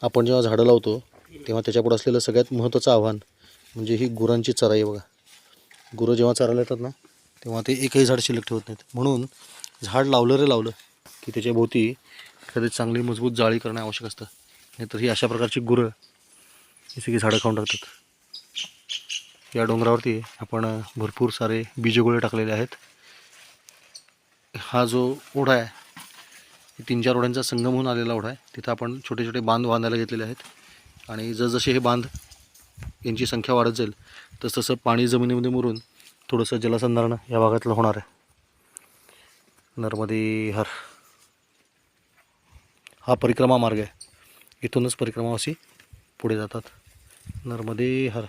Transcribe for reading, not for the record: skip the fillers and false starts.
आपण जेव्हा झाडं लावतो तेव्हा त्याच्यापुढे असलेलं सगळ्यात महत्त्वाचं आव्हान म्हणजे ही गुरांची चराई बघा. गुरं जेव्हा चरायला येतात ना तेव्हा ते एकही झाड शिल्लक ठेवत नाहीत. म्हणून झाड लावलं की त्याच्या भोवती एखादी चांगली मजबूत जाळी करणं आवश्यक असतं. नाहीतर ही अशा प्रकारची गुरं ही सगळी झाडं खाऊन टाकतात. या डोंगरावरती आपण भरपूर सारे बीजगोळे टाकलेले आहेत. हा जो ओढा आहे 3-4 ओढ्यांचा संगम होऊन आलेला ओढा आहे. तिथं आपण छोटे छोटे बांध बांधायला घेतलेले आहेत. आणि जसजसे हे बांध यांची संख्या वाढत जाईल तसतसं पाणी जमिनीमध्ये मुरून थोडंसं जलसंधारण या भागातलं होणार आहे. नर्मदे हर हा परिक्रमा मार्ग आहे. इथूनच परिक्रमावासी पुढे जातात. नर्मदे हर.